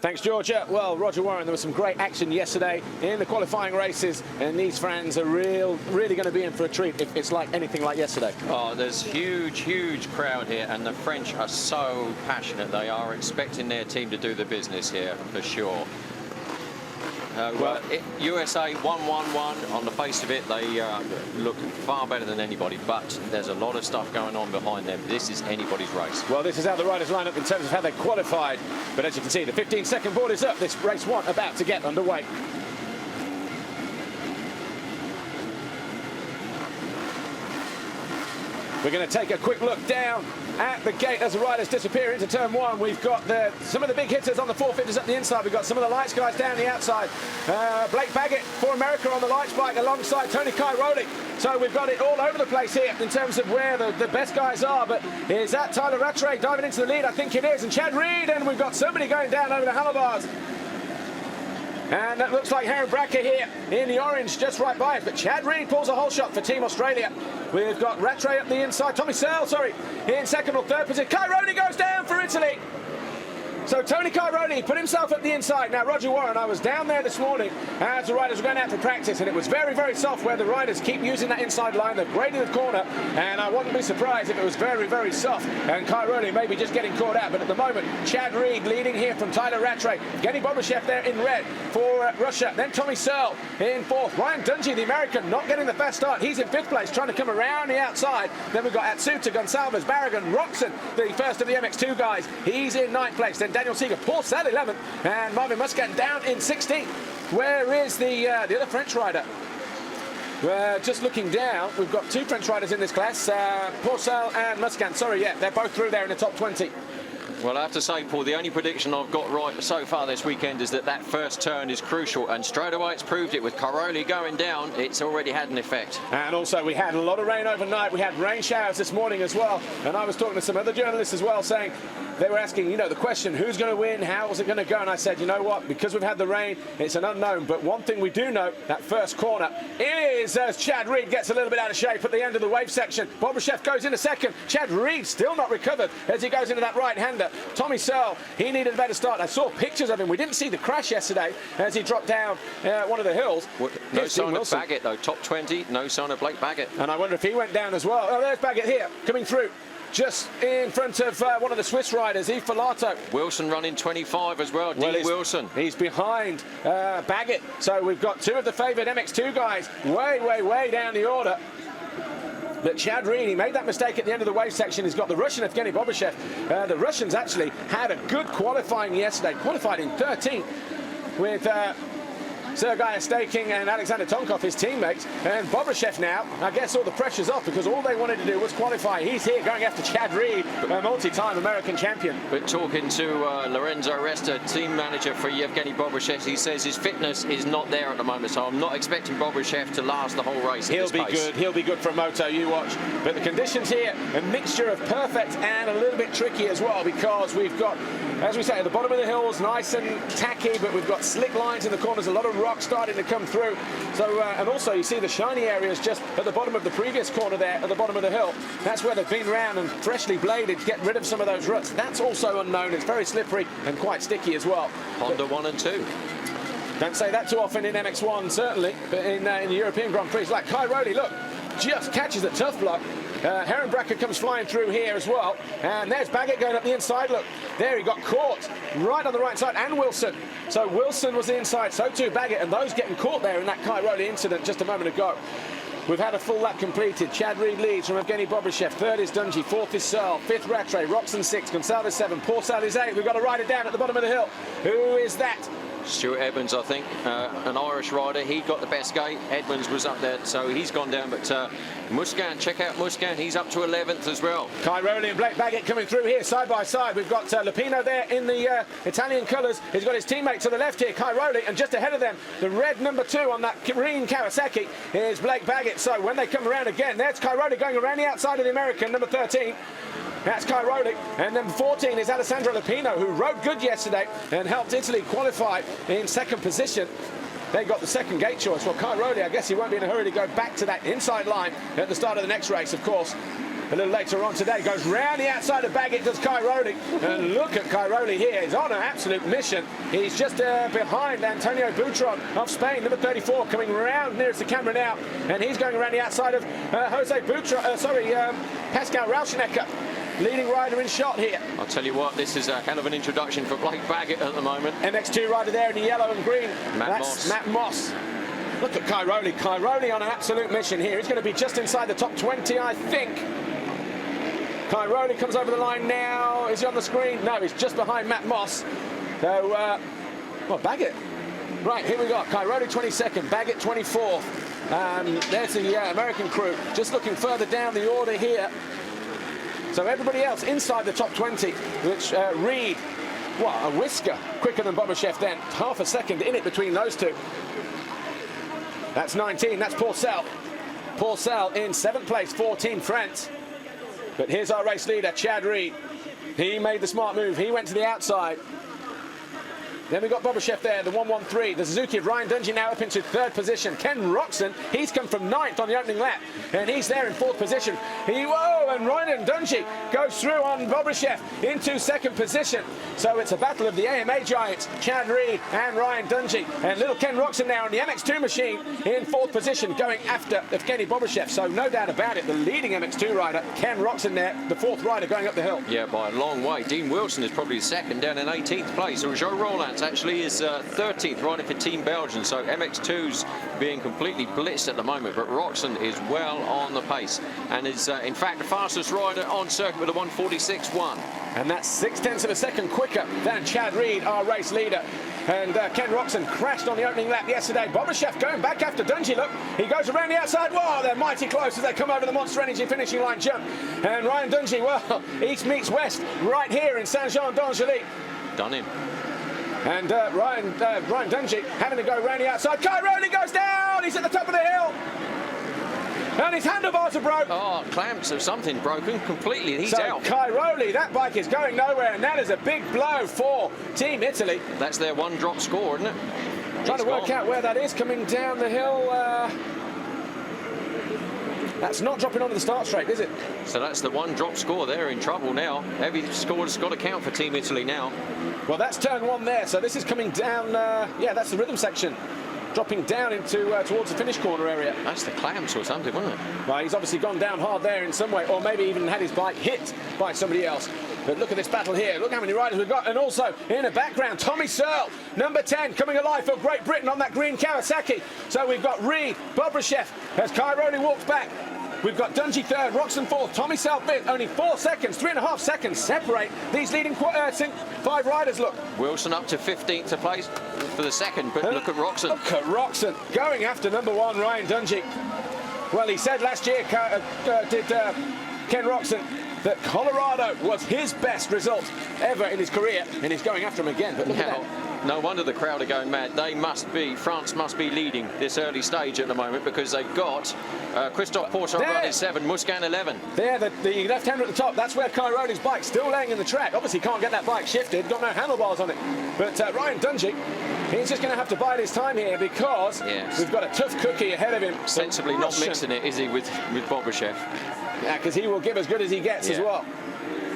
Thanks, Georgia. Well, Roger Warren, there was some great action yesterday in the qualifying races, and these fans are really going to be in for a treat if it's like anything like yesterday. Oh, there's huge crowd here, and the French are so passionate. They are expecting their team to do the business here, for sure. USA 1-1-1. On the face of it, they look far better than anybody, but there's a lot of stuff going on behind them. This is anybody's race. Well, this is how the riders line up in terms of how they qualified, but as you can see, the 15-second board is up. This race one about to get underway. We're going to take a quick look down at the gate as the riders disappear into turn one. We've got some of the big hitters on the 450s up the inside. We've got some of the lights guys down the outside. Blake Baggett for America on the lights bike alongside Tony Cairoli. So we've got it all over the place here in terms of where the best guys are. But is that Tyler Rattray diving into the lead? I think it is. And Chad Reed, and we've got somebody going down over the handlebars. And that looks like Heron Bracker here in the orange, just right by it. But Chad Reed pulls a whole shot for Team Australia. We've got Rattray up the inside. Tommy Searle, in second or third position. Cairoli goes down for Italy. So Tony Cairoli put himself up the inside. Now, Roger Warren, I was down there this morning as the riders were going out for practice, and it was very soft where the riders keep using that inside line. They've graded the corner, and I wouldn't be surprised if it was very soft and Cairoli maybe just getting caught out. But at the moment, Chad Reed leading here from Tyler Rattray. Evgeny Bobashev there in red for Russia. Then Tommy Searle in fourth. Ryan Dungey, the American, not getting the best start. He's in fifth place, trying to come around the outside. Then we've got Atsuta, Gonsalves, Barragan, Roxon, the first of the MX2 guys. He's in ninth place. Then Daniel Seeger, Paul Sal 11th, and Marvin Muscat down in 16th. Where is the other French rider? Just looking down, we've got two French riders in this class, Paul Sal and Muscat. Sorry, yeah, they're both through there in the top 20. Well, I have to say, Paul, the only prediction I've got right so far this weekend is that first turn is crucial, and straight away it's proved it. With Cairoli going down, it's already had an effect. And also, we had a lot of rain overnight. We had rain showers this morning as well, and I was talking to some other journalists as well, saying they were asking, the question, who's going to win, how is it going to go? And I said, you know what, because we've had the rain, it's an unknown. But one thing we do know, that first corner is as Chad Reed gets a little bit out of shape at the end of the wave section. Bobashev goes into second. Chad Reed still not recovered as he goes into that right-hander. Tommy Searle, he needed a better start. I saw pictures of him. We didn't see the crash yesterday as he dropped down one of the hills. No sign of Baggett, though. Top 20, no sign of Blake Baggett. And I wonder if he went down as well. Oh, there's Baggett here, coming through. Just in front of one of the Swiss riders, Yves Filato. Wilson running 25 as well, Dean Wilson. He's behind Baggett. So we've got two of the favoured MX2 guys way down the order. But Chad Reed, he made that mistake at the end of the wave section. He's got the Russian Evgeny Bobashev. The Russians actually had a good qualifying yesterday, qualified in 13th with Sergei Ostakin and Alexander Tonkov, his teammates. And Bobashev now, I guess all the pressure's off because all they wanted to do was qualify. He's here going after Chad Reed, a multi-time American champion. But talking to Lorenzo Resta, team manager for Evgeny Bobashev, he says his fitness is not there at the moment, so I'm not expecting Bobashev to last the whole race. He'll be good. He'll be good for a moto, you watch. But the conditions here, a mixture of perfect and a little bit tricky as well, because we've got, as we say, at the bottom of the hills, nice and tacky, but we've got slick lines in the corners, a lot of rock starting to come through. So and also you see the shiny areas just at the bottom of the previous corner there at the bottom of the hill. That's where they've been round and freshly bladed to get rid of some of those ruts. That's also unknown. It's very slippery and quite sticky as well. Honda 1 and 2. Don't say that too often in MX1 certainly, but in the European Grand Prix, like Cairoli, look, just catches the tough block. Heron Bracker comes flying through here as well. And there's Baggett going up the inside. Look, there he got caught right on the right side. And Wilson. So Wilson was the inside, so too Baggett. And those getting caught there in that Cairoli incident just a moment ago. We've had a full lap completed. Chad Reed leads from Evgeny Bobashev. Third is Dungey. Fourth is Searle. Fifth, Rattray. Roxon 6. Gonsalves 7. Paul Sal is 8. We've got a rider down at the bottom of the hill. Who is that? Stuart Edmonds, I think, an Irish rider. He got the best gate. Edmonds was up there, so he's gone down. But Muscat, check out Muscat. He's up to 11th as well. Cairoli and Blake Baggett coming through here side by side. We've got Lupino there in the Italian colours. He's got his teammate to the left here, Cairoli, and just ahead of them, the red number 2 on that green Kawasaki is Blake Baggett. So when they come around again, there's Cairoli going around the outside of the American, number 13. That's Cairoli. And then 14 is Alessandro Lupino, who rode good yesterday and helped Italy qualify in second position. They got the second gate choice. Well, Cairoli, I guess he won't be in a hurry to go back to that inside line at the start of the next race, of course. a little later on today. Goes round the outside of Baggett, does Cairoli. And look at Cairoli here. He's on an absolute mission. He's just behind Antonio Butron of Spain, number 34, coming round nearest the camera now. And he's going around the outside of Pascal Rauschenecker. Leading rider in shot here. I'll tell you what, this is a hell of an introduction for Blake Baggett at the moment. MX2 rider there in the yellow and green. That's Matt Moss. Look at Cairoli. Cairoli on an absolute mission here. He's going to be just inside the top 20, I think. Cairoli comes over the line now. Is he on the screen? No, he's just behind Matt Moss. So, well, Baggett. Right, here we go. Cairoli 22nd, Baggett 24th. There's the American crew. Just looking further down the order here. So everybody else inside the top 20, which Reed, what, a whisker quicker than Bobachev then. Half a second in it between those two. That's 19, that's Pourcel. Pourcel in 7th place for Team France. But here's our race leader, Chad Reed. He made the smart move, he went to the outside. Then we've got Bobachev there, the 113. The Suzuki of Ryan Dungey now up into 3rd position. Ken Roczen, he's come from 9th on the opening lap. And he's there in 4th position. And Ryan Dungey goes through on Bobachev into 2nd position. So it's a battle of the AMA giants, Chad Reed and Ryan Dungey. And little Ken Roczen now on the MX2 machine in 4th position, going after Evgeny Bobachev. So no doubt about it, the leading MX2 rider, Ken Roczen there, the 4th rider going up the hill. Yeah, by a long way. Dean Wilson is probably 2nd, down in 18th place. So Joe Roland actually is 13th, riding for Team Belgium. So MX2's being completely blitzed at the moment, but Roczen is well on the pace and is in fact the fastest rider on circuit with a 1:46.1. And that's 0.6 of a second quicker than Chad Reed, our race leader. And Ken Roczen crashed on the opening lap yesterday. Bobachev going back after Dungey. Look, he goes around the outside. Whoa, they're mighty close as they come over the Monster Energy finishing line jump. And Ryan Dungey, well, east meets west right here in Saint-Jean-d'Angely. Done him. And Ryan Dungey having to go around the outside. Cairoli goes down. He's at the top of the hill. And his handlebars are broke. Oh, clamps or something broken completely. He's out. Cairoli, that bike is going nowhere, and that is a big blow for Team Italy. That's their 1-drop score, isn't it? Trying to work out where that is coming down the hill. That's not dropping onto the start straight, is it? So that's the 1-drop score. They're in trouble now. Every score's got to count for Team Italy now. Well, that's turn 1 there. So this is coming down. Yeah, that's the rhythm section. Dropping down into towards the finish corner area. That's the clamps or something, wasn't it? Well, he's obviously gone down hard there in some way, or maybe even had his bike hit by somebody else. But look at this battle here. Look how many riders we've got. And also, in the background, Tommy Searle, number 10, coming alive for Great Britain on that green Kawasaki. So we've got Reed, Bobachev, as Cairoli walks back. We've got Dungey 3rd, Roczen 4th, Tommy Searle 5th. Only 4 seconds, 3.5 seconds separate these leading 5 riders, look. Wilson up to 15th to place for the 2nd, but look at Roczen. Look at Roczen going after number 1, Ryan Dungey. Well, he said last year, Ken Roczen, that Colorado was his best result ever in his career, and he's going after him again. But look at that. No wonder the crowd are going mad. France must be leading this early stage at the moment, because they've got Christophe Pourcel running 7, Musquin 11. There, the left-hander at the top, that's where Cairoli's bike's still laying in the track. Obviously can't get that bike shifted, got no handlebars on it. But Ryan Dungey, he's just going to have to bide his time here, because we've got a tough cookie ahead of him. Sensibly not mixing it, is he, with Bobachev? Yeah, because he will give as good as he gets as well.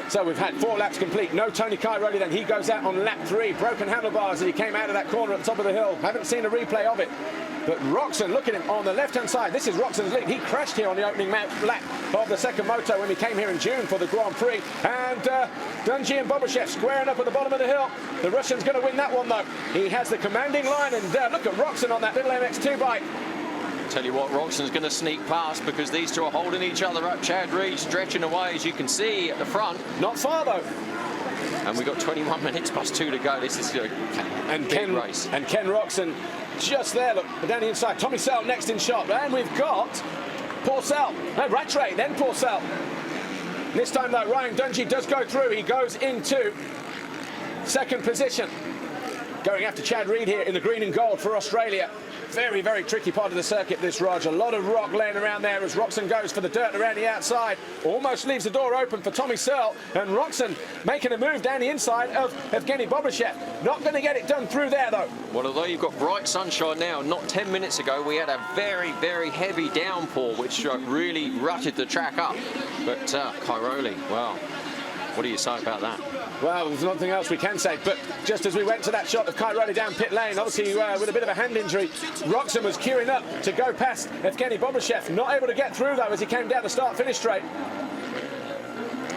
So we've had 4 laps complete. No Tony Cairoli then. He goes out on lap 3. Broken handlebars as he came out of that corner at the top of the hill. Haven't seen a replay of it. But Roczen, look at him on the left-hand side. This is Roczen's lead. He crashed here on the opening lap of the 2nd moto when we came here in June for the Grand Prix. And Dungey and Bobachev squaring up at the bottom of the hill. The Russian's going to win that one, though. He has the commanding line. And look at Roczen on that little MX2 bike. Tell you what, Roczen's going to sneak past, because these two are holding each other up. Chad Reed stretching away, as you can see at the front. Not far, though. And we've got 21 minutes plus 2 to go. This is a big race. And Ken Roczen just there, look, down the inside. Tommy Searle next in shot. And we've got Pourcel. No, Rattray, then Pourcel. This time, though, Ryan Dungey does go through. He goes into 2nd position. Going after Chad Reed here in the green and gold for Australia. very, very tricky part of the circuit, this, Rog. A lot of rock laying around there as Roczen goes for the dirt around the outside. Almost leaves the door open for Tommy Searle, and Roczen making a move down the inside of Evgeny Bobryshev. Not going to get it done through there, though. Well, although you've got bright sunshine now, not 10 minutes ago we had a very, very heavy downpour, which really rutted the track up. But Cairoli, well, what do you say about that? Well, there's nothing else we can say, but just as we went to that shot of Cairoli down pit lane, obviously with a bit of a hand injury, Roczen was queuing up to go past Evgeny Bobryshev. Not able to get through, though, as he came down the start-finish straight.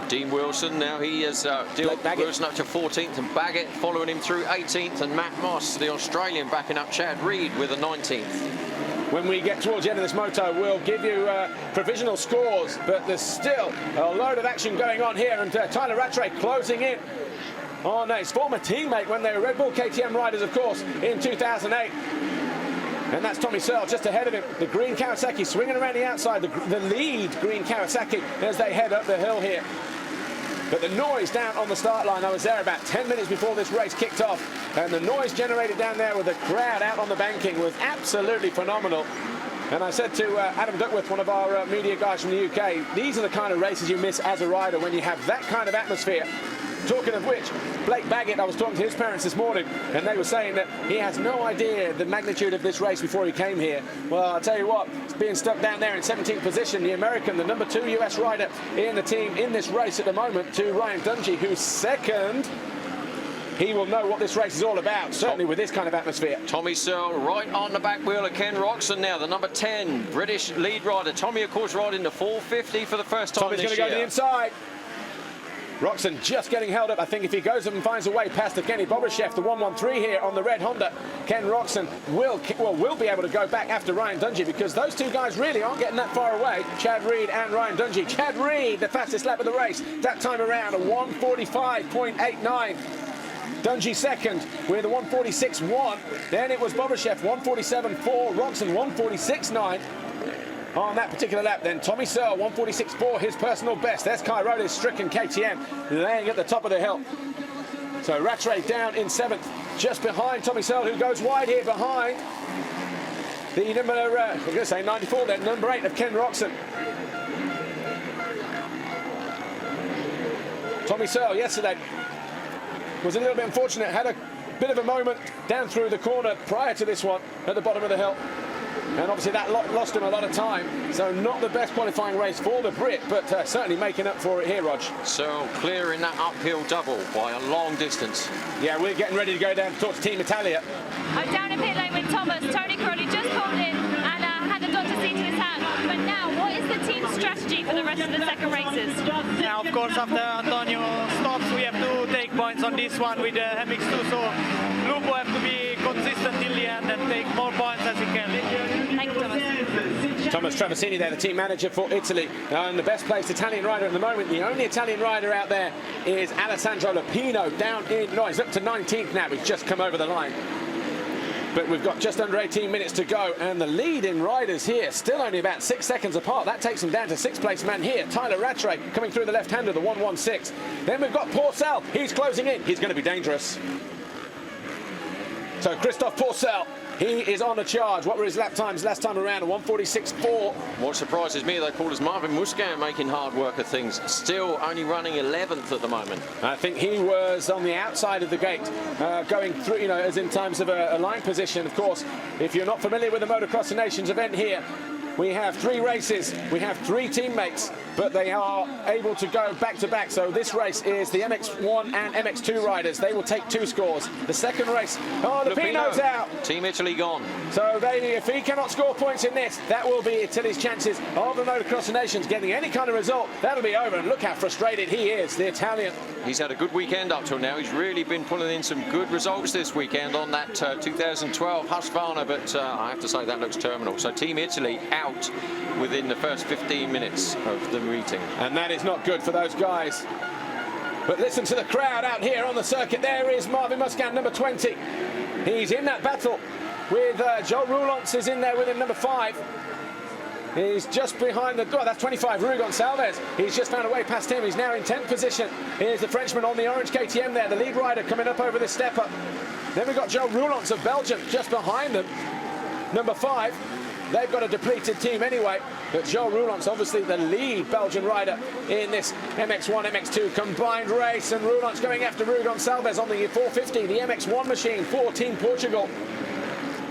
Dean Wilson, now he has Wilson up to 14th, and Baggett following him through 18th, and Matt Moss, the Australian, backing up Chad Reed with a 19th. When we get towards the end of this moto, we'll give you provisional scores, but there's still a load of action going on here, and Tyler Rattray closing in on his former teammate when they were Red Bull KTM riders, of course, in 2008. And that's Tommy Searle just ahead of him. The green Kawasaki swinging around the outside, the lead green Kawasaki as they head up the hill here. But the noise down on the start line, I was there about 10 minutes before this race kicked off, and the noise generated down there with the crowd out on the banking was absolutely phenomenal. And I said to Adam Duckworth, one of our media guys from the UK, these are the kind of races you miss as a rider when you have that kind of atmosphere. Talking of which, Blake Baggett, I was talking to his parents this morning, and they were saying that he has no idea the magnitude of this race before he came here. Well, I'll tell you what, being stuck down there in 17th position, the American, the number 2 US rider in the team in this race at the moment, to Ryan Dungey, who's second. He will know what this race is all about, certainly with this kind of atmosphere. Tommy Searle right on the back wheel of Ken Roczen now, the number 10 British lead rider. Tommy, of course, riding the 450 for the first time Tommy's this year. Tommy's going to go to the inside. Roczen just getting held up. I think if he goes up and finds a way past Evgeny Bobryshev, the 113 here on the red Honda, Ken Roczen will be able to go back after Ryan Dungey, because those two guys really aren't getting that far away, Chad Reed and Ryan Dungey. Chad Reed, the fastest lap of the race, that time around, a 1:45.89. Dungey second with a 1:46.1. Then it was Bobryshev 1:47.4, Roczen 1:46.9. On that particular lap, then Tommy Searle 1:46.4, his personal best. There's Cairoli's stricken KTM laying at the top of the hill. So Rattray down in 7th, just behind Tommy Searle, who goes wide here behind the number, I'm going to say 94 then, number 8 of Ken Roczen. Tommy Searle yesterday was a little bit unfortunate, had a bit of a moment down through the corner prior to this one at the bottom of the hill. And obviously that lost him a lot of time, so not the best qualifying race for the Brit, but certainly making up for it here, Rog. So clearing that uphill double by a long distance. Yeah, we're getting ready to go down to talk to Team Italia. I'm down in pit lane with Thomas. Tony Crowley just pulled in and had the doctor seat in his hand. But now, what is the team's strategy for the rest of the second races? Now, of course, after Antonio stops, we have to take points on this one with MX2, so Lupo have to be consistent till the end and take more points as he can. Thank you, Thomas. Thomas Travasini there, the team manager for Italy, and the best placed Italian rider at the moment. The only Italian rider out there is Alessandro Lupino down in, no, he's up to 19th now. He's just come over the line. But we've got just under 18 minutes to go, and the lead in riders here still only about 6 seconds apart. That takes them down to 6th place man here, Tyler Rattray, coming through the left-hander, the 116. Then we've got Pourcel. He's closing in. He's going to be dangerous. So Christophe Pourcel, he is on a charge. What were his lap times last time around? A 1:46.4. What surprises me, they call us Marvin Musquin making hard work of things. Still only running 11th at the moment. I think he was on the outside of the gate, going through, you know, as in terms of a line position. Of course, if you're not familiar with the Motocross of Nations event here, we have 3 races, we have 3 teammates, but they are able to go back-to-back. So this race is the MX1 and MX2 riders. They will take 2 scores. The second race, Lupino's out. Team Italy gone. So if he cannot score points in this, that will be Italy's chances of the Motocross of Nations getting any kind of result. That'll be over, and look how frustrated he is, the Italian. He's had a good weekend up till now. He's really been pulling in some good results this weekend on that 2012 Husqvarna, but I have to say that looks terminal. So Team Italy out within the first 15 minutes of the meeting. And that is not good for those guys. But listen to the crowd out here on the circuit. There is Marvin Musquin, number 20. He's in that battle with Joe Roulance is in there with him, number 5. He's just behind the, well, that's 25, Rui Gonçalves. He's just found a way past him. He's now in 10th position. Here's the Frenchman on the orange KTM there, the lead rider coming up over this step up. Then we've got Joe Roulance of Belgium just behind them. number 5. They've got a depleted team anyway, but Joe Roulant's obviously the lead Belgian rider in this MX1, MX2 combined race, and Roulant's going after Rui Gonçalves on the 450, the MX1 machine for Team Portugal.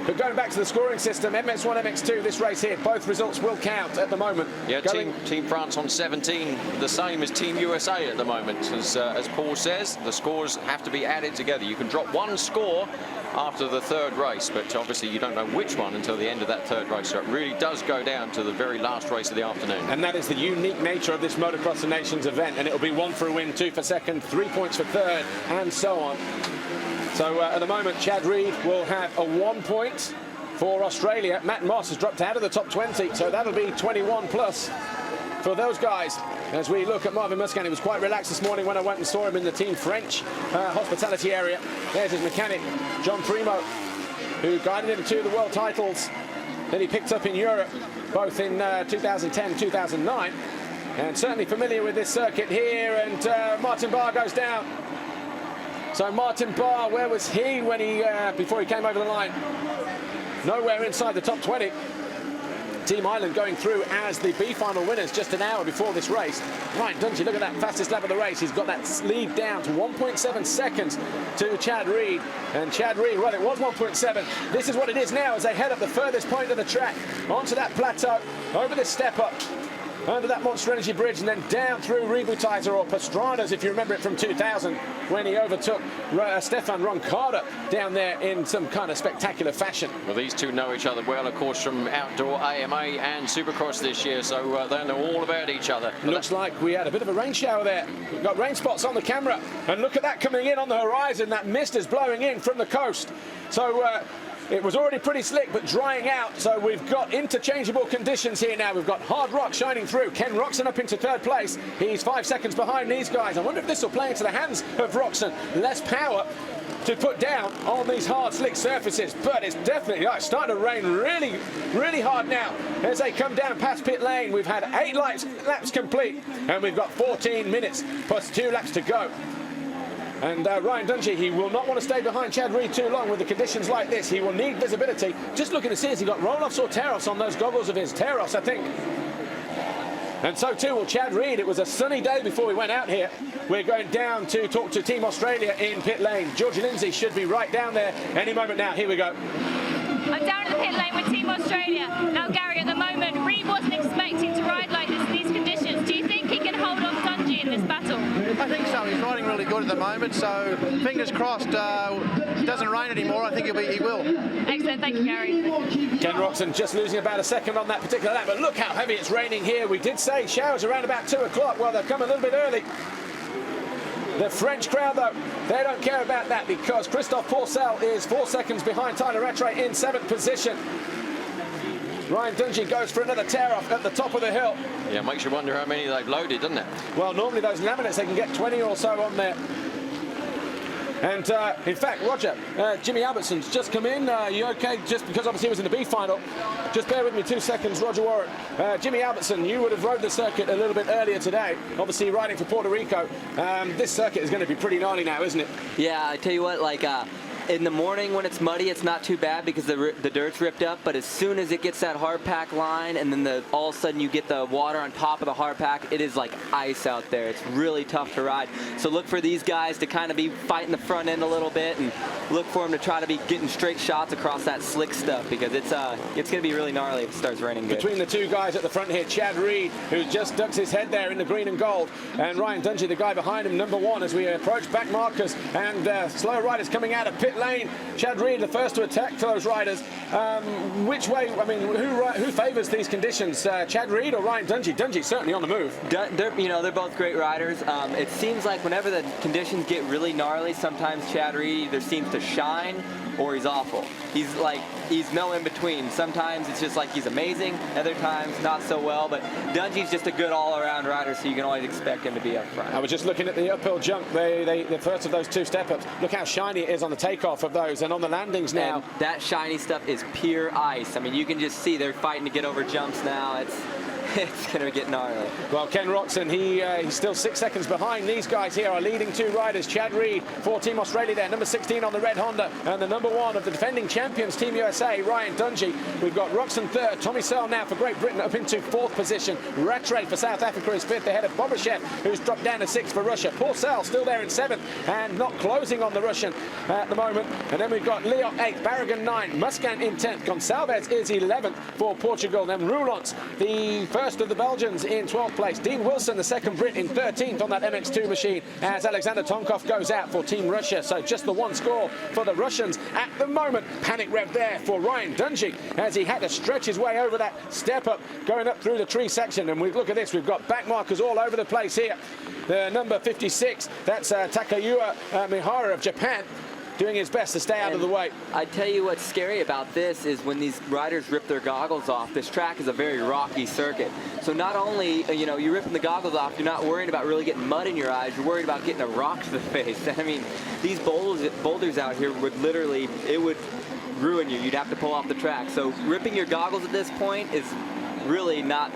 But going back to the scoring system, MX1, MX2, this race here, both results will count at the moment. Yeah, Team France on 17, the same as Team USA at the moment. As Paul says, the scores have to be added together. You can drop one score after the third race, but obviously you don't know which one until the end of that third race. So it really does go down to the very last race of the afternoon. And that is the unique nature of this Motocross of Nations event, and it'll be 1 for a win, 2 for second, 3 points for third, and so on. So at the moment, Chad Reed will have a 1 point for Australia. Matt Moss has dropped out of the top 20, so that'll be 21 plus for those guys. As we look at Marvin Muscat, he was quite relaxed this morning when I went and saw him in the Team French hospitality area. There's his mechanic, John Primo, who guided him to the world titles that he picked up in Europe, both in 2010 2009, and certainly familiar with this circuit here. And Martin Barr goes down. So Martin Barr, where was he when before he came over the line? Nowhere inside the top 20. Team Ireland going through as the B final winners just an hour before this race. Ryan Dungey, look at that fastest lap of the race. He's got that lead down to 1.7 seconds to Chad Reed. And Chad Reed, well, it was 1.7. This is what it is now as they head up the furthest point of the track onto that plateau, over this step up, under that Monster Energy bridge, and then down through Rebutizer, or Pastrana's if you remember it from 2000, when he overtook Stefan Roncada down there in some kind of spectacular fashion. Well, these two know each other well, of course, from outdoor AMA and Supercross this year, so they know all about each other. Looks like we had a bit of a rain shower there. We've got rain spots on the camera, and look at that coming in on the horizon. That mist is blowing in from the coast. So it was already pretty slick, but drying out. So we've got interchangeable conditions here now. We've got hard rock shining through. Ken Roxon up into third place. He's 5 seconds behind these guys. I wonder if this will play into the hands of Roxon. Less power to put down on these hard, slick surfaces. But it's definitely starting to rain really, really hard now as they come down past pit lane. We've had 8 laps complete, and we've got 14 minutes plus 2 laps to go. And Ryan Dungey, he will not want to stay behind Chad Reed too long with the conditions like this. He will need visibility. Just looking to see if he got roll-offs or tear-offs on those goggles of his. Tear-offs, I think. And so too will Chad Reed. It was a sunny day before we went out here. We're going down to talk to Team Australia in pit lane. Georgie Lindsay should be right down there any moment now. Here we go. I'm down in the pit lane with Team Australia. Now, Gary, at the moment, Reed wasn't expecting to ride like this in these conditions. Do you think he can hold off Dungey in this battle? I think so. He's riding really good at the moment, so fingers crossed. It doesn't rain anymore. I think he will. Excellent. Thank you, Gary. Ken Roxon just losing about a second on that particular lap, but look how heavy it's raining here. We did say showers around about 2 o'clock. Well, they've come a little bit early. The French crowd, though, they don't care about that because Christophe Pourcel is 4 seconds behind Tyler Rattray in 7th position. Ryan Dungey goes for another tear-off at the top of the hill. Yeah, makes you wonder how many they've loaded, doesn't it? Well, normally those laminates, they can get 20 or so on there. And in fact, Roger, Jimmy Albertson's just come in. You okay? Just because obviously he was in the B final. Just bear with me 2 seconds, Roger Warren. Jimmy Albertson, you would have rode the circuit a little bit earlier today. Obviously riding for Puerto Rico. This circuit is going to be pretty gnarly now, isn't it? Yeah, I tell you what, like in the morning when it's muddy, it's not too bad because the dirt's ripped up. But as soon as it gets that hard pack line, and then all of a sudden you get the water on top of the hard pack, it is like ice out there. It's really tough to ride. So look for these guys to kind of be fighting the front end a little bit, and look for them to try to be getting straight shots across that slick stuff because it's going to be really gnarly if it starts raining good. Between the two guys at the front here, Chad Reed, who just ducks his head there in the green and gold, and Ryan Dungey, the guy behind him, number 1, as we approach back markers and slow riders coming out of pit lane. Chad Reed, the first to attack those riders. Which way, I mean, who favours these conditions? Chad Reed or Ryan Dungey? Dungey's certainly on the move. They're both great riders. It seems like whenever the conditions get really gnarly, sometimes Chad Reed either seems to shine or he's awful. He's no in between. Sometimes it's just like he's amazing, other times not so well, but Dungey's just a good all-around rider, so you can always expect him to be up front. I was just looking at the uphill jump, the first of those 2 step-ups. Look how shiny it is on the takeoff of those, and on the landings now. And that shiny stuff is pure ice. I mean, you can just see they're fighting to get over jumps now. it's going to get gnarly. Well, Ken Roxon, he's still 6 seconds behind. These guys here are leading two riders. Chad Reed for Team Australia there, number 16 on the red Honda, and the number 1 of the defending champions, Team USA, Ryan Dungey. We've got Roxon third, Tommy Searle now for Great Britain up into 4th position. Rattray for South Africa is 5th ahead of Bobashev, who's dropped down to 6th for Russia. Paul Searle still there in 7th and not closing on the Russian at the moment. And then we've got Leoc 8th, Barragan 9th, Muscan in 10th. Gonçalves is 11th for Portugal. Then Roulants, the first of the Belgians, in 12th place. Dean Wilson, the second Brit, in 13th on that MX2 machine as Alexander Tonkov goes out for Team Russia. So just the 1 score for the Russians at the moment. Panic rev there for Ryan Dungey as he had to stretch his way over that step up, going up through the tree section. And we look at this, we've got back markers all over the place here. The number 56, that's Takayuki Mihara of Japan, doing his best to stay out of the way. I tell you what's scary about this is when these riders rip their goggles off. This track is a very rocky circuit. So not only, you're ripping the goggles off, you're not worried about really getting mud in your eyes, you're worried about getting a rock to the face. I mean, these boulders out here would literally, it would ruin you. You'd have to pull off the track. So ripping your goggles at this point is really not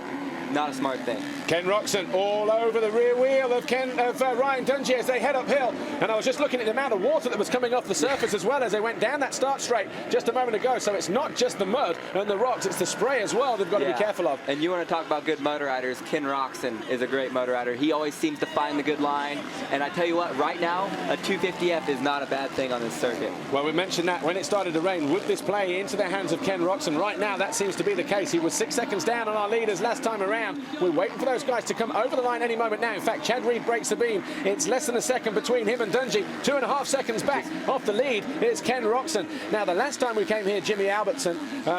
a smart thing. Ken Roxon all over the rear wheel of Ryan Dungey as they head uphill. And I was just looking at the amount of water that was coming off the surface as well as they went down that start straight just a moment ago. So it's not just the mud and the rocks, it's the spray as well they've got to be careful of. And you want to talk about good motor riders, Ken Roxon is a great motor rider. He always seems to find the good line. And I tell you what, right now, a 250F is not a bad thing on this circuit. Well, we mentioned that when it started to rain, would this play into the hands of Ken Roxon? Right now, that seems to be the case. He was 6 seconds down on our leaders last time around. We're waiting for those guys to come over the line any moment now. In fact, Chad Reed breaks the beam. It's less than a second between him and Dungey. 2.5 seconds back off the lead is Ken Roxon. Now, the last time we came here, Jimmy Albertson,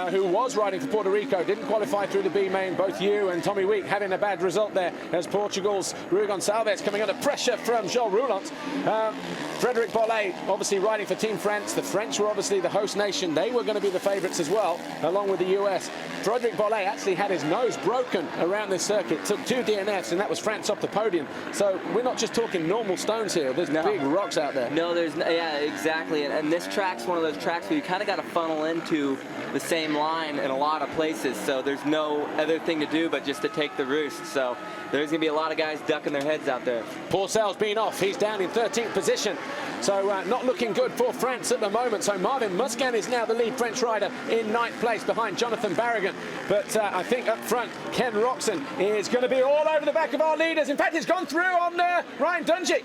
who was riding for Puerto Rico, didn't qualify through the B main. Both you and Tommy Week having a bad result there as Portugal's Rui Gonçalves coming under pressure from Joel Roulant. Frédéric Bollet, obviously riding for Team France. The French were obviously the host nation. They were going to be the favourites as well, along with the US. Frédéric Bollet actually had his nose broken around this circuit, took 2 DNFs, and that was France off the podium. So we're not just talking normal stones here. There's big rocks out there. No, yeah, exactly. And this track's one of those tracks where you kind of got to funnel into the same line in a lot of places. So there's no other thing to do but just to take the roost. So there's going to be a lot of guys ducking their heads out there. Paul Searle's been off. He's down in 13th position. So not looking good for France at the moment. So Marvin Muscan is now the lead French rider in 9th place behind Jonathan Barragan. But I think up front, Ken Roxon is going to be all over the back of our leaders. In fact, he's gone through on Ryan Dungey.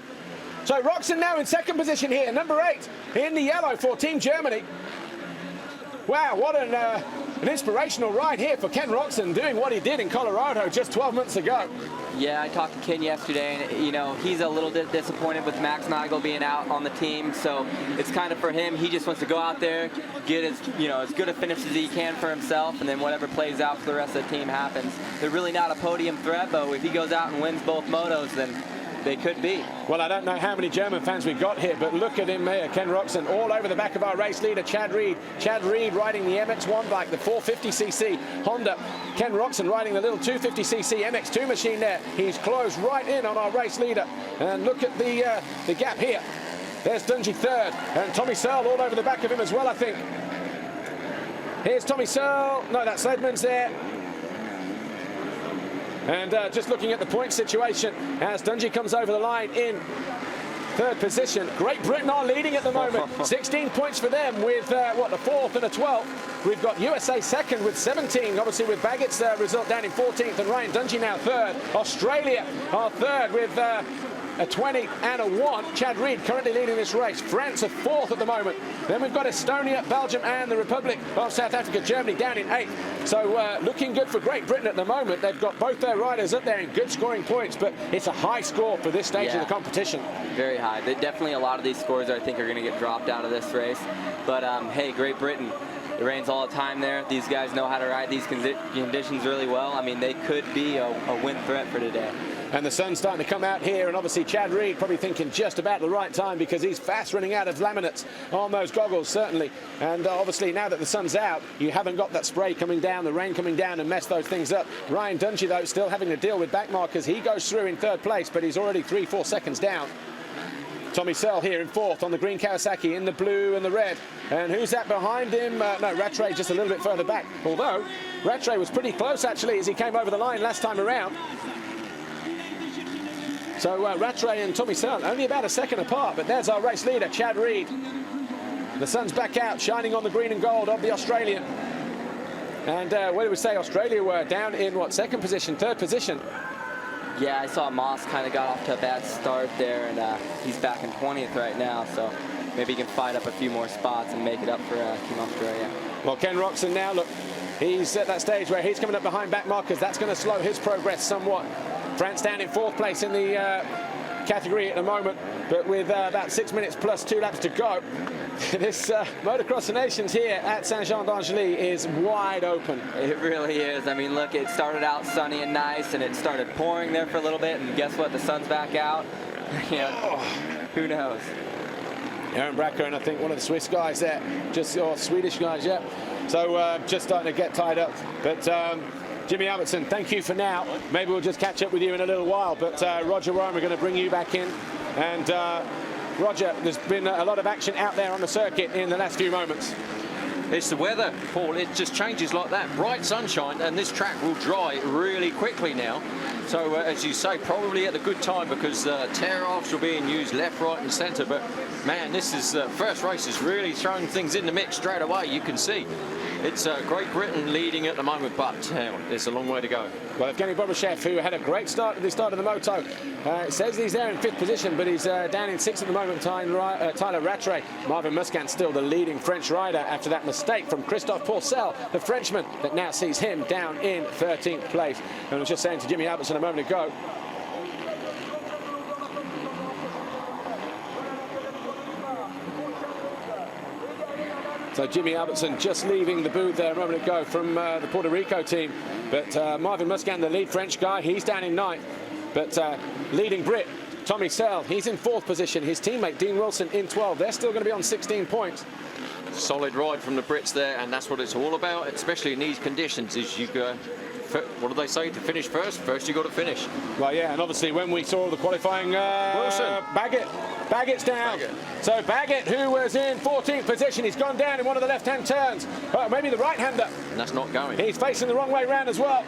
So Roxon now in 2nd position here, number 8 in the yellow for Team Germany. Wow, what an inspirational ride here for Ken Roxon, doing what he did in Colorado just 12 months ago. Yeah, I talked to Ken yesterday, and he's a little bit disappointed with Max Nigel being out on the team. So it's kind of for him. He just wants to go out there, get as good a finish as he can for himself, and then whatever plays out for the rest of the team happens. They're really not a podium threat, but if he goes out and wins both motos, then they could be. Well, I don't know how many German fans we've got here, but look at him here, Ken Roxon, all over the back of our race leader, Chad Reed. Chad Reed riding the MX1 bike, the 450cc Honda. Ken Roxon riding the little 250cc MX2 machine there. He's closed right in on our race leader. And look at the gap here. There's Dungey 3rd, and Tommy Searle all over the back of him as well, I think. Here's Tommy Searle. No, that's Edmonds there. And just looking at the point situation as Dungey comes over the line in 3rd position. Great Britain are leading at the moment. 16 points for them with, the 4th and a 12th. We've got USA 2nd with 17, obviously with Baggett's result down in 14th, and Ryan Dungey now 3rd. Australia are 3rd with a 20 and a 1. Chad Reed currently leading this race. France are 4th at the moment. Then we've got Estonia, Belgium, and the Republic of South Africa, Germany down in 8th. So looking good for Great Britain at the moment. They've got both their riders up there in good scoring points, but it's a high score for this stage of the competition. Very high. Definitely a lot of these scores I think are going to get dropped out of this race. But hey, Great Britain, it rains all the time there. These guys know how to ride these conditions really well. I mean, they could be a win threat for today. And the sun's starting to come out here, and obviously Chad Reed probably thinking just about the right time because he's fast running out of laminates on those goggles, certainly. And obviously now that the sun's out, you haven't got that spray coming down, the rain coming down and mess those things up. Ryan Dungey, though, still having to deal with back markers. He goes through in 3rd place, but he's already 3-4 seconds down. Tommy Searle here in fourth on the green Kawasaki, in the blue and the red. And who's that behind him? No, Rattray just a little bit further back. Although, Rattray was pretty close, actually, as he came over the line last time around. So Rattray and Tommy Searle only about a second apart, but there's our race leader, Chad Reed. The sun's back out, shining on the green and gold of the Australian. And where did we say Australia were? Down in, what, second position, third position? Yeah, I saw Moss kind of got off to a bad start there, and he's back in 20th right now, so maybe he can fight up a few more spots and make it up for Team Australia. Well, Ken Roxon now, look, he's at that stage where he's coming up behind back markers. That's going to slow his progress somewhat. France down in fourth place in the category at the moment, but with about 6 minutes plus 2 laps to go, this Motocross of Nations here at Saint-Jean-d'Angely is wide open. It really is. I mean, look, it started out sunny and nice, and it started pouring there for a little bit, and guess what? The sun's back out. Who knows? Aaron Bracker and I think one of the Swiss guys there, or Swedish guys, yeah. So just starting to get tied up. But Jimmy Albertson, thank you for now. Maybe we'll just catch up with you in a little while. But Roger Warren, we're going to bring you back in. And Roger, there's been a lot of action out there on the circuit in the last few moments. It's the weather, Paul. It just changes like that. Bright sunshine, and this track will dry really quickly now. So, as you say, probably at a good time because tear-offs are being used left, right and centre. But, man, this is first race is really throwing things in the mix straight away. You can see it's Great Britain leading at the moment, but there's a long way to go. Well, Evgeny Bobashev, who had a great start at the start of the moto, it says he's there in fifth position, but he's down in sixth at the moment. Tyler Rattray. Marvin Musquin still the leading French rider after that mistake from Christophe Pourcel, the Frenchman, that now sees him down in 13th place. And I was just saying to Jimmy Albertson a moment ago, so Jimmy Albertson just leaving the booth there a moment ago from the Puerto Rico team. But Marvin Musquin, the lead French guy, he's down in ninth. But leading Brit, Tommy Searle, he's in fourth position. His teammate, Dean Wilson, in 12. They're still going to be on 16 points. Solid ride from the Brits there, and that's what it's all about, especially in these conditions, is you go, what do they say, to finish first? First you got to finish. Well, yeah, and obviously when we saw the qualifying, Wilson. Baggett's down. So Baggett, who was in 14th position, he's gone down in one of the left-hand turns. Maybe the right-hander. And that's not going. He's facing the wrong way round as well.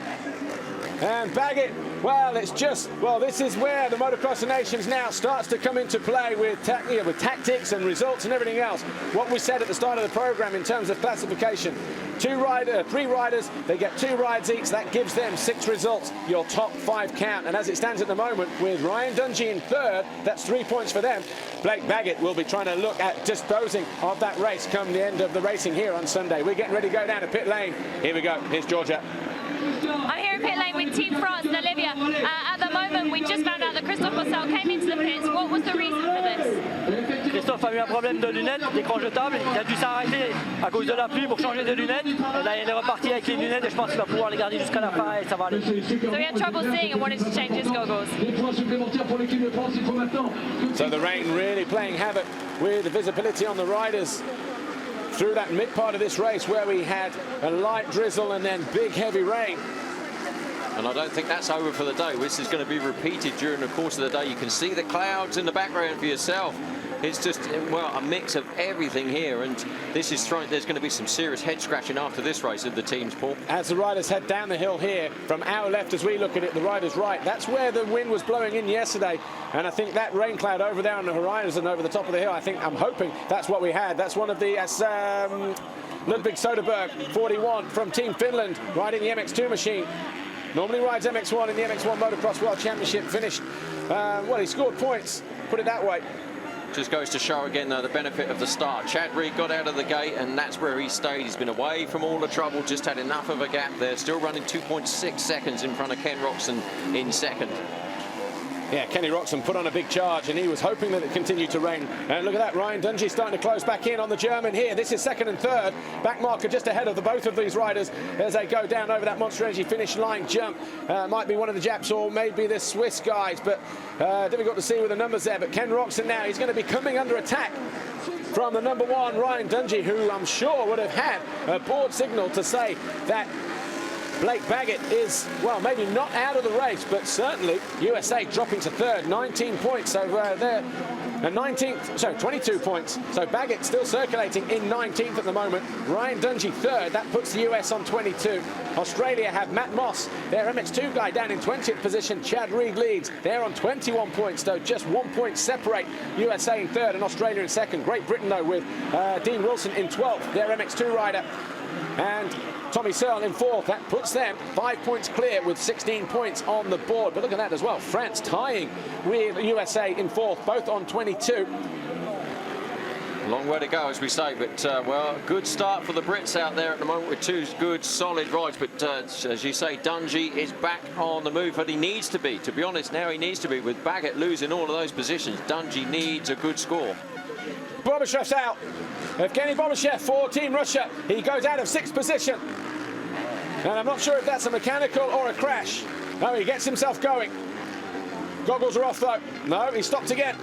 And Baggett, well, it's just, well, this is where the Motocross of Nations now starts to come into play with tactics and results and everything else. What we said at the start of the program in terms of classification. Three riders, they get 2 rides each. That gives them 6 results, your top 5 count. And as it stands at the moment, with Ryan Dungey in third, that's 3 points for them. Blake Baggett will be trying to look at disposing of that race come the end of the racing here on Sunday. We're getting ready to go down to pit lane. Here we go. Here's Georgia. I'm here in pit lane with Team France and Olivia. At the moment, we just found out that Christophe Pourcel came into the pits. What was the reason for this? Christophe a eu un problème de lunettes, d'écran jetable. Il a dû s'arrêter à cause de la pluie pour changer de lunettes. Et là, il est reparti avec les lunettes et je pense qu'il va pouvoir les garder jusqu'à la fin et ça va aller. So he had trouble seeing and wanted to change his goggles. So the rain really playing havoc with the visibility on the riders through that mid part of this race where we had a light drizzle and then big heavy rain. And I don't think that's over for the day. This is going to be repeated during the course of the day. You can see the clouds in the background for yourself. It's just, well, a mix of everything here, and this is there's going to be some serious head scratching after this race of the teams, Paul. As the riders head down the hill here, from our left as we look at it, the riders right, that's where the wind was blowing in yesterday, and I think that rain cloud over there on the horizon over the top of the hill, I'm hoping that's what we had. That's one of the Ludwig Soderberg, 41 from Team Finland, riding the MX2 machine. Normally rides MX1 in the MX1 Motocross World Championship, finished, well, he scored points, put it that way. Just goes to show again, though, the benefit of the start. Chad Reed got out of the gate, and that's where he stayed. He's been away from all the trouble, just had enough of a gap there. Still running 2.6 seconds in front of Ken Roxon in second. Yeah, Kenny Roxon put on a big charge, and he was hoping that it continued to rain. And look at that, Ryan Dungey starting to close back in on the German here. This is second and third. Back marker just ahead of both of these riders as they go down over that Monster Energy finish line jump. Might be one of the Japs or maybe the Swiss guys, but difficult to see with the numbers there. But Ken Roxon now, he's going to be coming under attack from the number 1, Ryan Dungey, who I'm sure would have had a board signal to say that Blake Baggett is, well, maybe not out of the race, but certainly USA dropping to third, 19 points over there And 19th, so 22 points. So Baggett still circulating in 19th at the moment. Ryan Dungey third. That puts the US on 22. Australia have Matt Moss, their MX2 guy, down in 20th position. Chad Reed leads. They're on 21 points, though. Just 1 point separate USA in third and Australia in second. Great Britain, though, with Dean Wilson in 12th, their MX2 rider. And Tommy Searle in fourth. That puts them 5 points clear with 16 points on the board. But look at that as well. France tying with USA in fourth, both on 22. Long way to go, as we say, but well, good start for the Brits out there at the moment with two good, solid rides. But as you say, Dungey is back on the move, but he needs to be. To be honest, now he needs to be. With Baggett losing all of those positions, Dungey needs a good score. Borbashev's out. Evgeny Borbashev for Team Russia. He goes out of 6th position. And I'm not sure if that's a mechanical or a crash. No, he gets himself going. Goggles are off, though. No, he stopped again.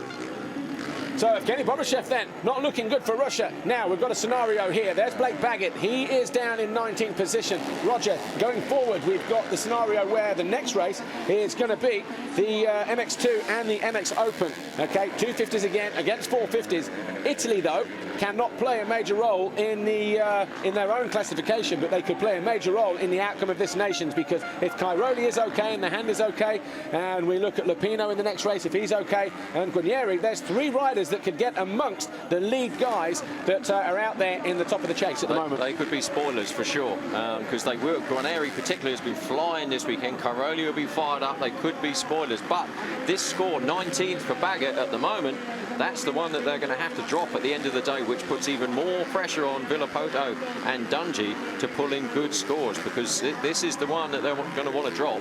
So Evgeny Borbashev then, not looking good for Russia. Now we've got a scenario here. There's Blake Baggett. He is down in 19th position. Roger, going forward, we've got the scenario where the next race is going to be the MX2 and the MX Open. Okay, 250s again against 450s. Italy, though, cannot play a major role in their own classification, but they could play a major role in the outcome of this nations, because if Cairoli is okay and the hand is okay, and we look at Lupino in the next race, if he's okay, and Guarnieri, there's 3 riders that could get amongst the lead guys that are out there in the top of the chase at the moment. They could be spoilers for sure, because they will. Guarnieri particularly has been flying this weekend. Cairoli will be fired up. They could be spoilers, but this score, 19th for Baggett at the moment, that's the one that they're going to have to drop at the end of the day, which puts even more pressure on Villopoto and Dungey to pull in good scores, because this is the one that they're going to want to drop.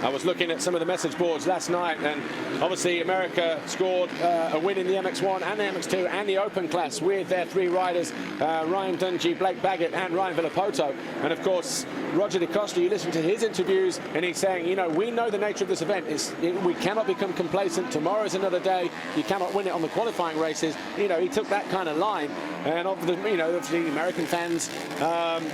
I was looking at some of the message boards last night, and obviously America scored a win in the MX1 and the MX2 and the Open class with their 3 riders, Ryan Dungey, Blake Baggett and Ryan Villopoto. And of course, Roger De Costa, you listen to his interviews and he's saying, you know, we know the nature of this event. We cannot become complacent. Tomorrow's another day. You cannot win it on the qualifying races. You know, he took that kind of line. And obviously the American fans,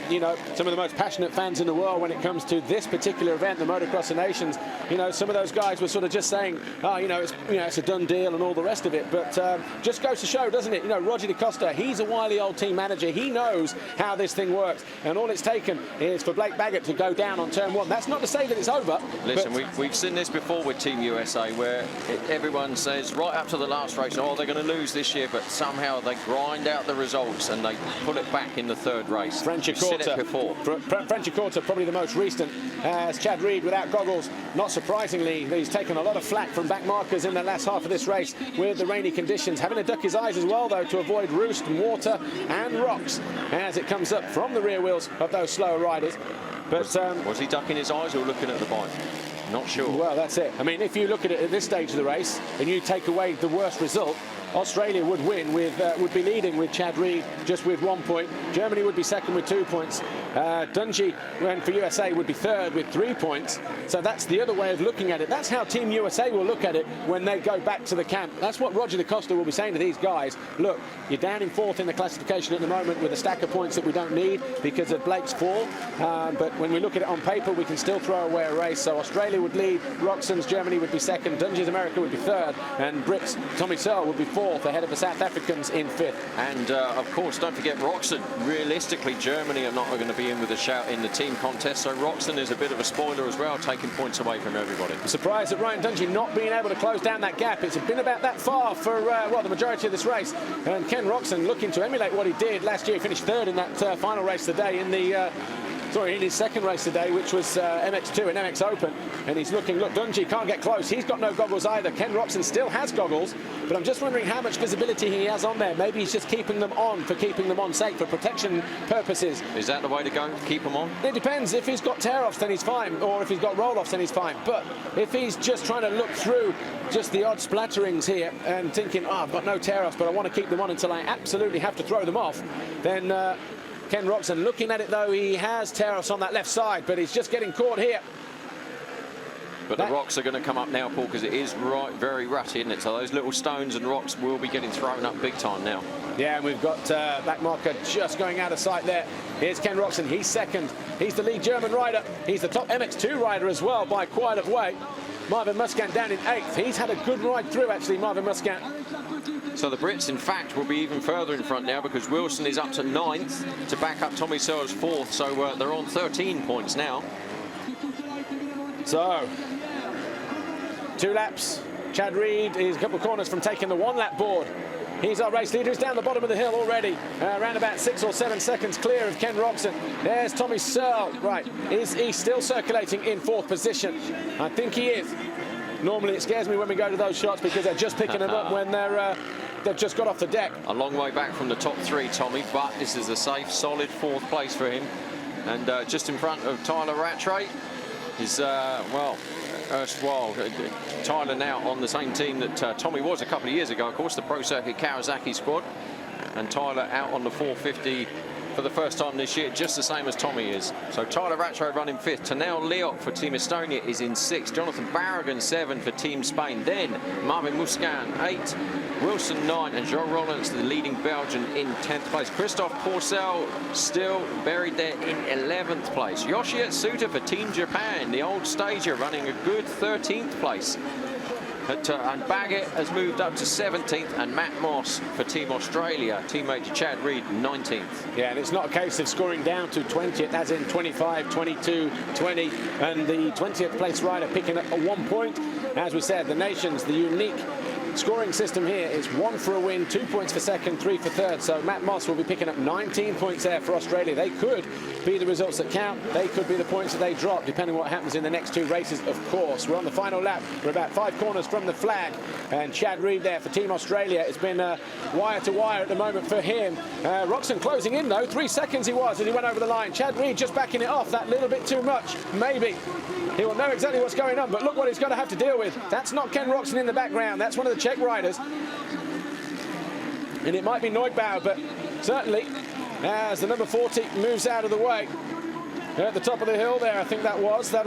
you know, some of the most passionate fans in the world when it comes to this particular event, the Motocross of Nations, you know, some of those guys were sort of just saying, oh, it's a done deal and all the rest of it. But just goes to show, doesn't it? You know, Roger De Costa, he's a wily old team manager. He knows how this thing works. And all it's taken is for Blake Baggett to go down on turn 1. That's not to say that it's over. Listen, we've seen this before with Team USA, where everyone says right up to the last race, oh, they're going to lose this year, but somehow they grind out the results and they pull it back in the 3rd race. Franciacorta, probably the most recent, as Chad Reed without goggles. Not surprisingly, he's taken a lot of flack from back markers in the last half of this race with the rainy conditions. Having to duck his eyes as well, though, to avoid roost and water and rocks as it comes up from the rear wheels of those slower riders. But was he ducking his eyes or looking at the bike? Not sure. Well, that's it. I mean, if you look at it at this stage of the race and you take away the worst result, Australia would win with would be leading with Chad Reed just with 1 point. Germany would be second with 2 points. Dungey, for USA, would be third with 3 points. So that's the other way of looking at it. That's how Team USA will look at it when they go back to the camp. That's what Roger De Costa will be saying to these guys. Look, you're down in 4th in the classification at the moment with a stack of points that we don't need because of Blake's fall. But when we look at it on paper, we can still throw away a race. So Australia would lead, Roxon's Germany would be second, Dungey's America would be third, and Brits Tommy Searle would be fourth, ahead of the South Africans in 5th. And of course, don't forget Roxon. Realistically, Germany are not going to be in with a shout in the team contest, so Roxon is a bit of a spoiler as well, taking points away from everybody. I'm surprised at Ryan Dungey not being able to close down that gap. It's been about that far for the majority of this race, and Ken Roxon looking to emulate what he did last year. He finished third in that final race today in the in his second race today, which was MX2 and MX Open, and he's look, Dungey can't get close. He's got no goggles either. Ken Roxon still has goggles, but I'm just wondering how much visibility he has on there. Maybe he's just keeping them on for keeping them on sake for protection purposes. Is that the way to go? Keep them on? It depends. If he's got tear-offs, then he's fine, or if he's got roll-offs, then he's fine. But if he's just trying to look through just the odd splatterings here and thinking, I've got no tear-offs, but I want to keep them on until I absolutely have to throw them off, then Ken Roxon, looking at it though, he has tear-offs on that left side, but he's just getting caught here. But the rocks are going to come up now, Paul, because it is very rutty, isn't it? So those little stones and rocks will be getting thrown up big time now. Yeah, and we've got back marker just going out of sight there. Here's Ken Roxon. He's second. He's the lead German rider. He's the top MX2 rider as well by quite a way. Marvin Muscat down in 8th. He's had a good ride through, actually, Marvin Muscat. So the Brits, in fact, will be even further in front now because Wilson is up to 9th to back up Tommy Searle's 4th. So they're on 13 points now. So, 2 laps. Chad Reed is a couple of corners from taking the 1-lap board. He's our race leader. He's down the bottom of the hill already, around about 6 or 7 seconds clear of Ken Roxon. There's Tommy Searle. Right, is he still circulating in 4th position? I think he is. Normally it scares me when we go to those shots because they're just picking them up when they've just got off the deck. A long way back from the top 3, Tommy, but this is a safe, solid 4th place for him. And just in front of Tyler Rattray is, well, erstwhile Tyler now on the same team that Tommy was a couple of years ago, of course, the Pro Circuit Kawasaki squad. And Tyler out on the 450 for the first time this year, just the same as Tommy is. So Tyler Rattray running 5th. Tanel Leot for Team Estonia is in 6th. Jonathan Barragan 7 for Team Spain. Then Marvin Muscan 8, Wilson 9, and Joe Rollins, the leading Belgian, in 10th place. Christophe Pourcel still buried there in 11th place. Yoshi Atsuta for Team Japan, the old stager, running a good 13th place. And Baggett has moved up to 17th, and Matt Moss for Team Australia, teammate to Chad Reed, 19th. Yeah, and it's not a case of scoring down to 20th, as in 25, 22, 20, and the 20th place rider picking up a 1 point. As we said, the nations, the unique scoring system here is 1 for a win, 2 points for second, 3 for third. So Matt Moss will be picking up 19 points there for Australia. They could be the results that count. They could be the points that they drop, depending on what happens in the next 2 races, of course. We're on the final lap. We're about 5 corners from the flag. And Chad Reed there for Team Australia. It's been wire to wire at the moment for him. Roxon closing in, though. 3 seconds he was as he went over the line. Chad Reed just backing it off that little bit too much. Maybe. He will know exactly what's going on, but look what he's going to have to deal with. That's not Ken Roxon in the background. That's one of the Czech riders. And it might be Neubauer, but certainly as the number 40 moves out of the way. At the top of the hill there, I think that'll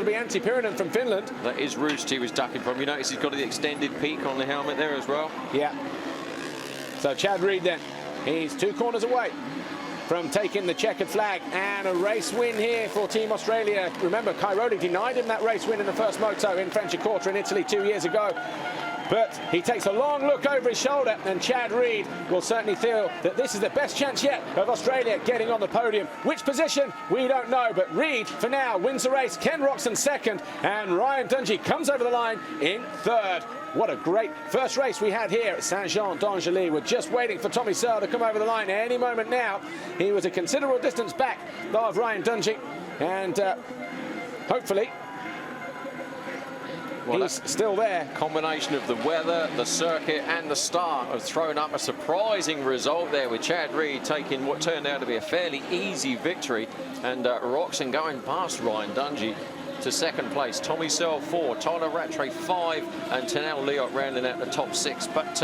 be Antti Pirinen from Finland. That is Roost he was ducking from. You notice he's got the extended peak on the helmet there as well. Yeah. So Chad Reed then, he's 2 corners away from taking the checkered flag, and a race win here for Team Australia. Remember, Cairoli denied him that race win in the first moto in Franciacorta in Italy 2 years ago. But he takes a long look over his shoulder, and Chad Reed will certainly feel that this is the best chance yet of Australia getting on the podium. Which position, we don't know, but Reed, for now, wins the race. Ken Roxon 2nd, and Ryan Dungey comes over the line in 3rd. What a great first race we had here at Saint-Jean-d'Angely. We're just waiting for Tommy Searle to come over the line any moment now. He was a considerable distance back of Ryan Dungey, and hopefully he's still there. Combination of the weather, the circuit, and the start have thrown up a surprising result there with Chad Reed taking what turned out to be a fairly easy victory, and Roxon going past Ryan Dungey to 2nd place. Tommy Searle 4, Tyler Rattray 5, and Tanel Leot rounding out the top 6. But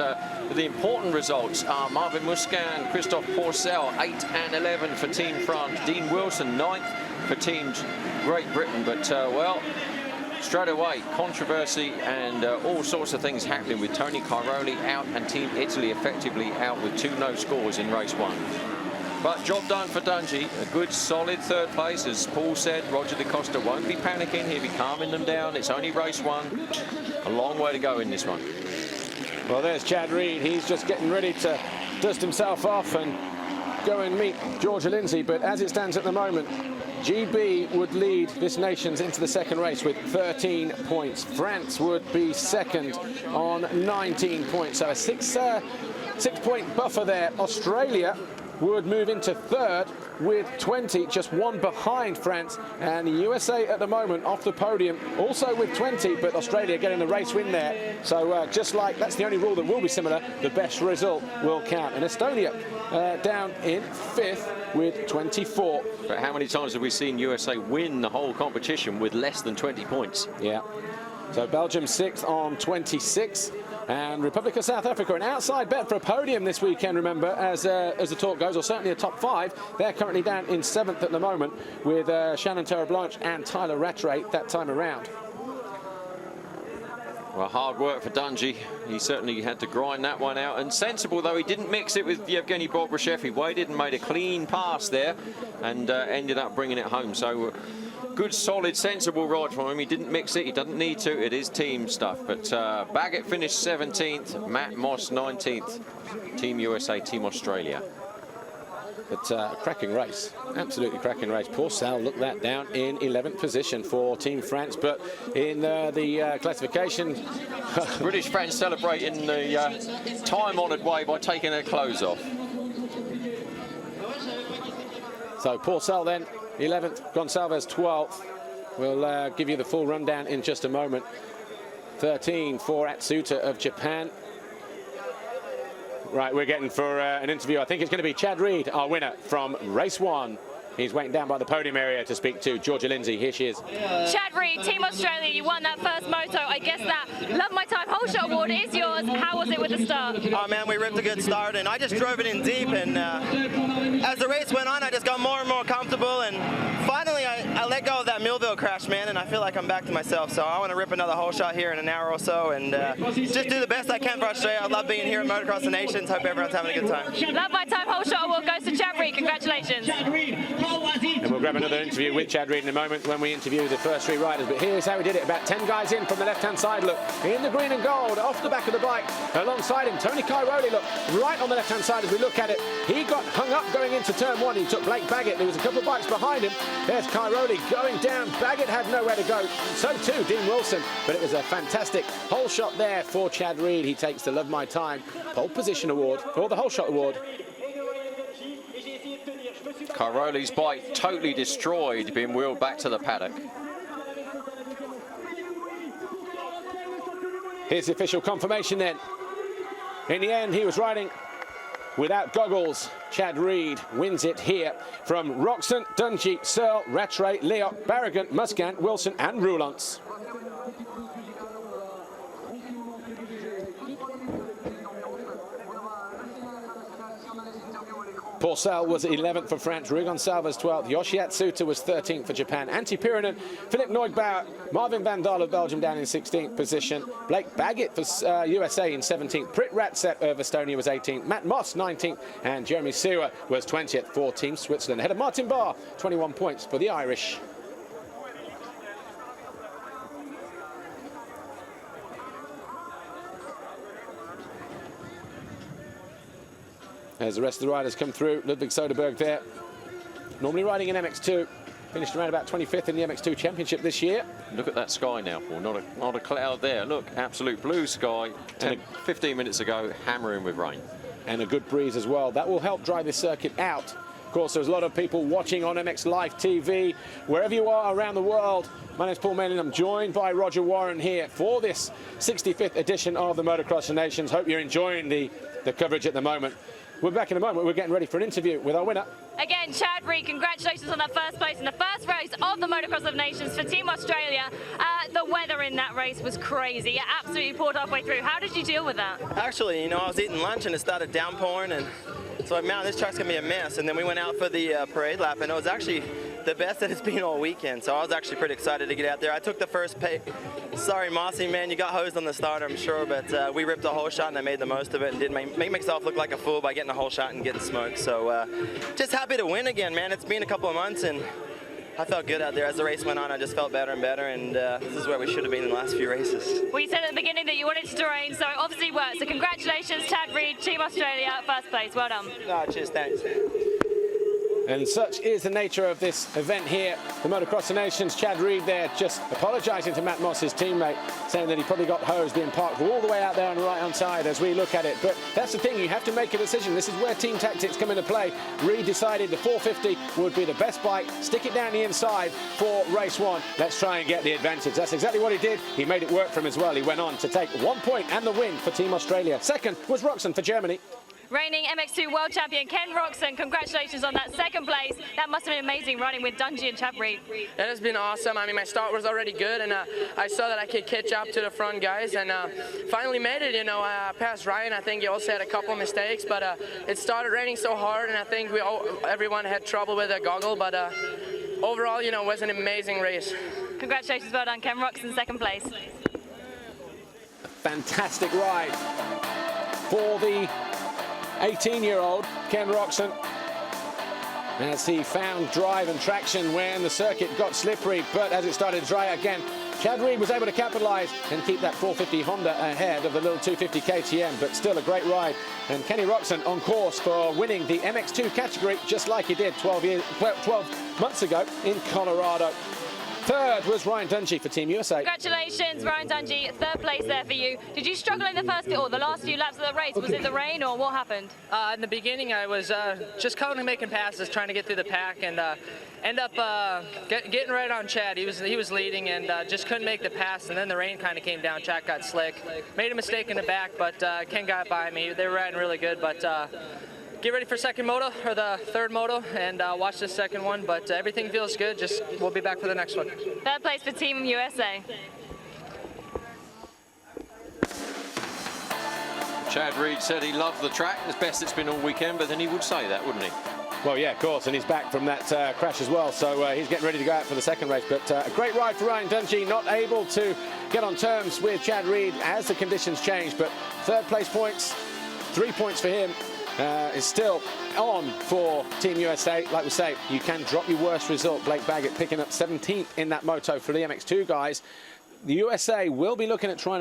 the important results are Marvin Muscan, Christophe Pourcel 8 and 11 for Team France, Dean Wilson 9th for Team Great Britain. But well, straight away, controversy and all sorts of things happening with Tony Cairoli out and Team Italy effectively out with 2 no scores in race 1. But job done for Dungey. A good, solid 3rd place. As Paul said, Roger De Costa won't be panicking. He'll be calming them down. It's only race 1. A long way to go in this one. Well, there's Chad Reed. He's just getting ready to dust himself off and go and meet Georgia Lindsay. But as it stands at the moment, GB would lead this nations into the 2nd race with 13 points. France would be 2nd on 19 points. So a 6-point buffer there. Australia would move into 3rd with 20, just 1 behind France, and the USA at the moment off the podium also with 20, but Australia getting the race win there. So just like that's the only rule that will be similar, the best result will count. And Estonia down in 5th with 24. But how many times have we seen USA win the whole competition with less than 20 points? Yeah. So Belgium 6th on 26. And Republic of South Africa, an outside bet for a podium this weekend, remember, as the talk goes, or certainly a top 5. They're currently down in 7th at the moment with Shannon Terreblanche and Tyler Rattray that time around. Well, hard work for Dungey. He certainly had to grind that one out. And sensible, though, he didn't mix it with Yevgeny Bobryshev. He waited and made a clean pass there and ended up bringing it home. So good, solid, sensible ride from him. He didn't mix it. He doesn't need to. It is team stuff. But Baggett finished 17th. Matt Moss 19th. Team USA, Team Australia. But a cracking race, absolutely cracking race. Pourcel looked that down in 11th position for Team France, but in the classification... British fans celebrate in the time-honoured way by taking their clothes off. So Pourcel then, 11th, Gonçalves 12th. We'll give you the full rundown in just a moment. 13 for Atsuta of Japan. Right, we're getting for an interview. I think it's going to be Chad Reed, our winner from race 1. He's waiting down by the podium area to speak to Georgia Lindsay. Here she is. Chad Reed, Team Australia, you won that first moto. I guess that Love My Time Whole Shot Award is yours. How was it with the start? Oh man, we ripped a good start, and I just drove it in deep, and as the race went on, I just got more and more comfortable, and finally I let go of that Millville crash, man, and I feel like I'm back to myself. So I want to rip another whole shot here in an hour or so, and just do the best I can for Australia. I love being here at Motocross the Nations. Hope everyone's having a good time. Love My Time Whole Shot Award goes to Chad Reed. Congratulations. And we'll grab another interview with Chad Reed in a moment when we interview the first 3 riders. But here's how he did it. About 10 guys in from the left-hand side. Look, in the green and gold, off the back of the bike. Alongside him, Tony Cairoli, look, right on the left-hand side as we look at it. He got hung up going into turn 1. He took Blake Baggett. There was a couple of bikes behind him. There's Cairoli going down. Baggett had nowhere to go. So too, Dean Wilson. But it was a fantastic whole shot there for Chad Reed. He takes the Love My Time pole position award, or the whole shot award. Cairoli's bike totally destroyed, being wheeled back to the paddock. Here's the official confirmation then. In the end, he was riding without goggles. Chad Reed wins it here from Roxon, Dungey, Searle, Rattray, Leoc, Barragan, Muscan, Wilson and Roulance. Pourcel was 11th for France, Rui Gonçalves 12th, Yoshi Atsuta was 13th for Japan, Antti Pirinen, Philip Neugbauer, Marvin van Dahl of Belgium down in 16th position, Blake Baggett for USA in 17th, Prit Ratset of Estonia was 18th, Matt Moss 19th, and Jeremy Sewer was 20th for Team Switzerland. Ahead of Martin Barr, 21 points for the Irish. As the rest of the riders come through, Ludwig Soderberg there, normally riding in MX2, finished around about 25th in the MX2 Championship this year. Look at that sky now, Paul. Not a cloud there. Look, absolute blue sky. 15 minutes ago, hammering with rain. And a good breeze as well. That will help dry this circuit out. Of course, there's a lot of people watching on MX Live TV, wherever you are around the world. My name's Paul Manning. I'm joined by Roger Warren here for this 65th edition of the Motocross of Nations. Hope you're enjoying the coverage at the moment. We're back in a moment. We're getting ready for an interview with our winner. Again, Chad Reed, congratulations on that first place in the first race of the Motocross of Nations for Team Australia. The weather in that race was crazy. It absolutely poured halfway through. How did you deal with that? Actually, you know, I was eating lunch and it started downpouring, and so I'm man, this track's gonna be a mess. And then we went out for the parade lap, and it was actually the best that it's been all weekend. So I was actually pretty excited to get out there. I took the first Sorry, Mossy, man, you got hosed on the start, I'm sure, but we ripped a whole shot and I made the most of it and didn't make myself look like a fool by getting a whole shot and getting smoked. So just happy to win again, man. It's been a couple of months and I felt good out there. As the race went on, I just felt better and better, and this is where we should have been in the last few races. Well, you said at the beginning that you wanted to rain, so it obviously worked. So congratulations, Chad Reed, Team Australia, first place. Well done. No, cheers, thanks. And such is the nature of this event here. The Motocross of Nations, Chad Reed there just apologising to Matt Moss, his teammate, saying that he probably got hosed being parked all the way out there on the right-hand side as we look at it. But that's the thing, you have to make a decision. This is where team tactics come into play. Reed decided the 450 would be the best bike, stick it down the inside for race 1. Let's try and get the advantage. That's exactly what he did. He made it work for him as well. He went on to take 1 point and the win for Team Australia. Second was Roxon for Germany. Reigning MX2 World Champion Ken Roxon, congratulations on that second place. That must have been amazing riding with Dungey and Chad Reed. It has been awesome. I mean, my start was already good, and I saw that I could catch up to the front guys, and finally made it. You know, past Ryan. I think he also had a couple of mistakes, but it started raining so hard, and I think everyone had trouble with the goggle, but overall, you know, it was an amazing race. Congratulations, well done, Ken Roxon, second place. fantastic ride for the 18-year-old Ken Roczen, as he found drive and traction when the circuit got slippery, but as it started to dry again, Chad Reed was able to capitalize and keep that 450 Honda ahead of the little 250 KTM, but still a great ride. And Kenny Roczen on course for winning the MX2 category, just like he did 12 months ago in Colorado. Third was Ryan Dungey for Team USA. Congratulations, Ryan Dungey, third place there for you. Did you struggle in the first or the last few laps of the race? Was it the rain or what happened? In the beginning, I was just kind making passes, trying to get through the pack, and end up getting right on Chad. He was leading and just couldn't make the pass, and then the rain kind of came down. Chad got slick. Made a mistake in the back, but Ken got by me. They were riding really good, but get ready for second moto, or the third moto, and watch the second one, but everything feels good. Just we'll be back for the next one. Third place for Team USA. Chad Reed said he loved the track, as best it's been all weekend, but then he would say that, wouldn't he? Well, yeah, of course, and he's back from that crash as well, so he's getting ready to go out for the second race. But a great ride for Ryan Dungey, not able to get on terms with Chad Reed as the conditions changed, but third place points, 3 points for him. Is still on for Team USA. Like we say, you can drop your worst result. Blake Baggett picking up 17th in that moto for the MX2 guys. The USA will be looking at trying to